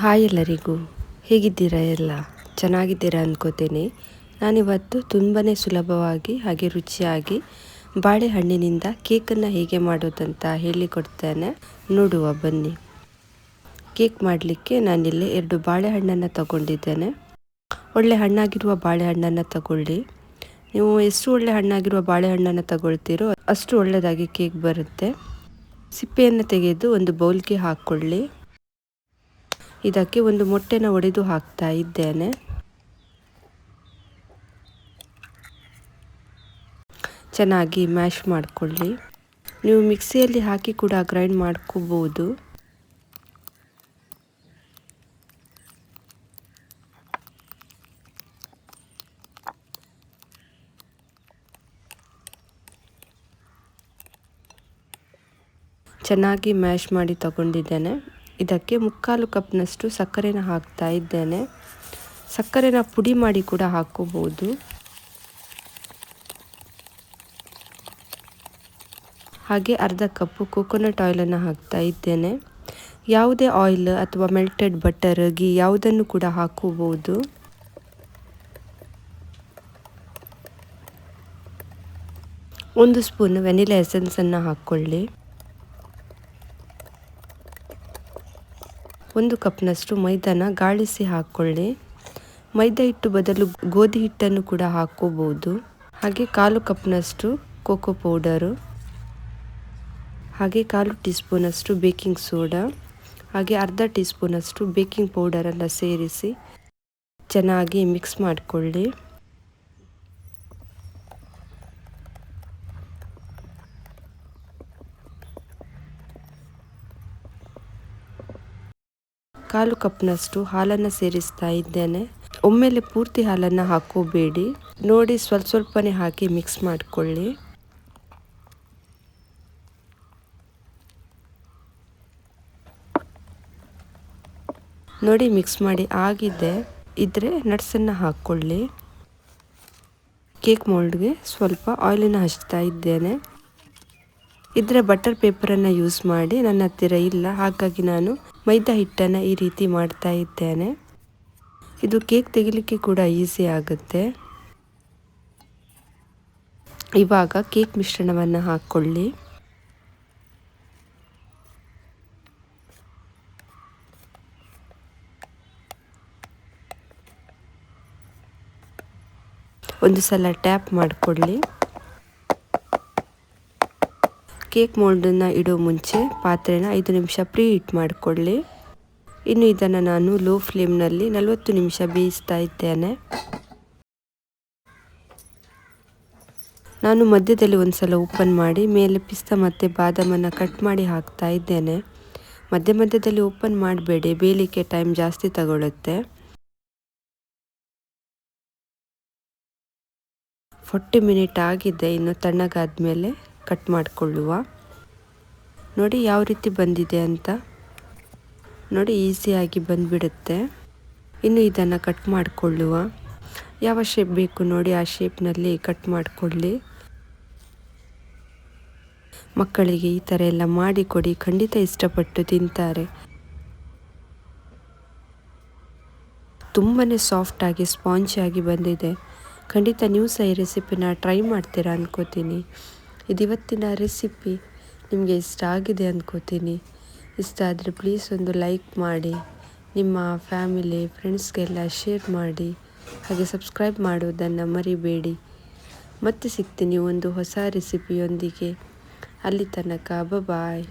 Hi ಎಲ್ಲರಿಗೂ, ಹೇಗಿದ್ದೀರಾ? ಎಲ್ಲ ಚೆನ್ನಾಗಿದ್ದೀರಾ ಅಂದ್ಕೋತೀನಿ. ನಾನಿವತ್ತು ತುಂಬಾ ಸುಲಭವಾಗಿ ಹಾಗೆ ರುಚಿಯಾಗಿ ಬಾಳೆಹಣ್ಣಿನಿಂದ ಕೇಕನ್ನು ಹೇಗೆ ಮಾಡೋದಂತ ಹೇಳಿಕೊಡ್ತೇನೆ. ನೋಡುವ ಬನ್ನಿ. ಕೇಕ್ ಮಾಡಲಿಕ್ಕೆ ನಾನಿಲ್ಲಿ 2 ಬಾಳೆಹಣ್ಣನ್ನು ತಗೊಂಡಿದ್ದೇನೆ. ಒಳ್ಳೆ ಹಣ್ಣಾಗಿರುವ ಬಾಳೆಹಣ್ಣನ್ನು ತಗೊಳ್ಳಿ. ನೀವು ಎಷ್ಟು ಒಳ್ಳೆ ಹಣ್ಣಾಗಿರುವ ಬಾಳೆಹಣ್ಣನ್ನು ತಗೊಳ್ತೀರೋ ಅಷ್ಟು ಒಳ್ಳೆಯದಾಗಿ ಕೇಕ್ ಬರುತ್ತೆ. ಸಿಪ್ಪೆಯನ್ನು ತೆಗೆದು ಒಂದು ಬೌಲ್ಗೆ ಹಾಕ್ಕೊಳ್ಳಿ. ಇದಕ್ಕೆ ಒಂದು ಮೊಟ್ಟೆನ ಒಡೆದು ಹಾಕ್ತಾ ಇದ್ದೇನೆ. ಚೆನ್ನಾಗಿ ಮ್ಯಾಶ್ ಮಾಡಿಕೊಳ್ಳಿ. ನೀವು ಮಿಕ್ಸಿಯಲ್ಲಿ ಹಾಕಿ ಕೂಡ ಗ್ರೈಂಡ್ ಮಾಡ್ಕೋಬಹುದು. ಚೆನ್ನಾಗಿ ಮ್ಯಾಶ್ ಮಾಡಿ ತಗೊಂಡಿದ್ದೇನೆ. ಇದಕ್ಕೆ 3/4 ಕಪ್ನಷ್ಟು ಸಕ್ಕರೆನ ಹಾಕ್ತಾ ಇದ್ದೇನೆ. ಸಕ್ಕರೆನ ಪುಡಿ ಮಾಡಿ ಕೂಡ ಹಾಕೋಬಹುದು. ಹಾಗೆ ಅರ್ಧ ಕಪ್ಪು ಕೋಕೋನಟ್ ಆಯಿಲನ್ನು ಹಾಕ್ತಾ ಇದ್ದೇನೆ. ಯಾವುದೇ ಆಯಿಲ್ ಅಥವಾ ಮೆಲ್ಟೆಡ್ ಬಟರ್, ಗೀ ಯಾವುದನ್ನು ಕೂಡ ಹಾಕೋಬಹುದು. ಒಂದು ಸ್ಪೂನ್ ವೆನಿಲಾ ಎಸೆನ್ಸನ್ನು ಹಾಕ್ಕೊಳ್ಳಿ. 1 ಕಪ್ನಷ್ಟು ಮೈದಾನ ಗಾಳಿಸಿ ಹಾಕ್ಕೊಳ್ಳಿ. ಮೈದಾ ಹಿಟ್ಟು ಬದಲು ಗೋಧಿ ಹಿಟ್ಟನ್ನು ಕೂಡ ಹಾಕೋಬಹುದು. ಹಾಗೆ 1/4 ಕಪ್ನಷ್ಟು ಕೋಕೋ ಪೌಡರು, ಹಾಗೆ 1/4 ಟೀ ಸ್ಪೂನಷ್ಟು ಬೇಕಿಂಗ್ ಸೋಡಾ, ಹಾಗೆ ಅರ್ಧ ಟೀ ಸ್ಪೂನಷ್ಟು ಬೇಕಿಂಗ್ ಪೌಡರನ್ನು ಸೇರಿಸಿ ಚೆನ್ನಾಗಿ ಮಿಕ್ಸ್ ಮಾಡಿಕೊಳ್ಳಿ. ಕಾಲು ಕಪ್ನಷ್ಟು ಹಾಲನ್ನು ಸೇರಿಸ್ತಾ ಇದ್ದೇನೆ. ಒಮ್ಮೆಲೆ ಪೂರ್ತಿ ಹಾಲನ್ನು ಹಾಕೋಬೇಡಿ. ನೋಡಿ, ಸ್ವಲ್ಪನೇ ಹಾಕಿ ಮಿಕ್ಸ್ ಮಾಡಿಕೊಳ್ಳಿ. ನೋಡಿ, ಮಿಕ್ಸ್ ಮಾಡಿ ಆಗಿದೆ. ಇದ್ರೆ ನಟ್ಸನ್ನು ಹಾಕ್ಕೊಳ್ಳಿ. ಕೇಕ್ ಮೋಲ್ಡ್ಗೆ ಸ್ವಲ್ಪ ಆಯಿಲನ್ನು ಹಚ್ತಾ ಇದ್ದೇನೆ. ಇದ್ರೆ ಬಟರ್ ಪೇಪರನ್ನು ಯೂಸ್ ಮಾಡಿ. ನನ್ನ ಹತ್ತಿರ ಇಲ್ಲ, ಹಾಗಾಗಿ ನಾನು ಮೈದಾ ಹಿಟ್ಟನ್ನು ಈ ರೀತಿ ಮಾಡ್ತಾ ಇದ್ದೇನೆ. ಇದು ಕೇಕ್ ತೆಗಿಲಿಕ್ಕೆ ಕೂಡ ಈಸಿ ಆಗುತ್ತೆ. ಇವಾಗ ಕೇಕ್ ಮಿಶ್ರಣವನ್ನು ಹಾಕ್ಕೊಳ್ಳಿ. ಒಂದು ಸಲ ಟ್ಯಾಪ್ ಮಾಡಿಕೊಳ್ಳಿ. ಕೇಕ್ ಮೋಲ್ಡನ್ನು ಇಡೋ ಮುಂಚೆ ಪಾತ್ರೆನ 5 ನಿಮಿಷ ಪ್ರೀ ಹೀಟ್ ಮಾಡಿಕೊಳ್ಳಿ. ಇನ್ನು ಇದನ್ನು ನಾನು ಲೋ ಫ್ಲೇಮ್ನಲ್ಲಿ 40 ನಿಮಿಷ ಬೇಯಿಸ್ತಾ ಇದ್ದೇನೆ. ನಾನು ಮಧ್ಯದಲ್ಲಿ ಒಂದು ಸಲ ಓಪನ್ ಮಾಡಿ ಮೇಲೆ ಪಿಸ್ತಾ ಮತ್ತು ಬಾದಾಮನ್ನು ಕಟ್ ಮಾಡಿ ಹಾಕ್ತಾ ಇದ್ದೇನೆ. ಮಧ್ಯದಲ್ಲಿ ಓಪನ್ ಮಾಡಬೇಡಿ, ಬೇಯಲಿಕ್ಕೆ ಟೈಮ್ ಜಾಸ್ತಿ ತಗೊಳ್ಳುತ್ತೆ. 40 ಮಿನಿಟ್ ಆಗಿದೆ. ಇನ್ನು ತಣ್ಣಗಾದ್ಮೇಲೆ ಕಟ್ ಮಾಡಿಕೊಳ್ಳುವ. ನೋಡಿ ಯಾವ ರೀತಿ ಬಂದಿದೆ ಅಂತ. ನೋಡಿ, ಈಸಿಯಾಗಿ ಬಂದುಬಿಡುತ್ತೆ. ಇನ್ನು ಇದನ್ನು ಕಟ್ ಮಾಡಿಕೊಳ್ಳುವ. ಯಾವ ಶೇಪ್ ಬೇಕು ನೋಡಿ ಆ ಶೇಪ್ನಲ್ಲಿ ಕಟ್ ಮಾಡಿಕೊಳ್ಳಿ. ಮಕ್ಕಳಿಗೆ ಈ ಥರ ಎಲ್ಲ ಮಾಡಿಕೊಡಿ, ಖಂಡಿತ ಇಷ್ಟಪಟ್ಟು ತಿಂತಾರೆ. ತುಂಬಾ ಸಾಫ್ಟಾಗಿ ಸ್ಪಾಂಜಿಯಾಗಿ ಬಂದಿದೆ. ಖಂಡಿತ ನೀವು ಸಹ ಈ ರೆಸಿಪಿನ ಟ್ರೈ ಮಾಡ್ತೀರಾ ಅಂದ್ಕೋತೀನಿ. ಇದು ಇವತ್ತಿನ ರೆಸಿಪಿ ನಿಮಗೆ ಇಷ್ಟ ಆಗಿದೆ ಅಂದ್ಕೋತೀನಿ. ಇಷ್ಟ ಆದರೆ ಪ್ಲೀಸ್ ಒಂದು ಲೈಕ್ ಮಾಡಿ, ನಿಮ್ಮ ಫ್ಯಾಮಿಲಿ ಫ್ರೆಂಡ್ಸ್ಗೆಲ್ಲ ಶೇರ್ ಮಾಡಿ, ಹಾಗೆ ಸಬ್ಸ್ಕ್ರೈಬ್ ಮಾಡೋದನ್ನು ಮರಿಬೇಡಿ. ಮತ್ತೆ ಸಿಗ್ತೀನಿ ಒಂದು ಹೊಸ ರೆಸಿಪಿಯೊಂದಿಗೆ. ಅಲ್ಲಿ ತನಕ ಬಾಯ್.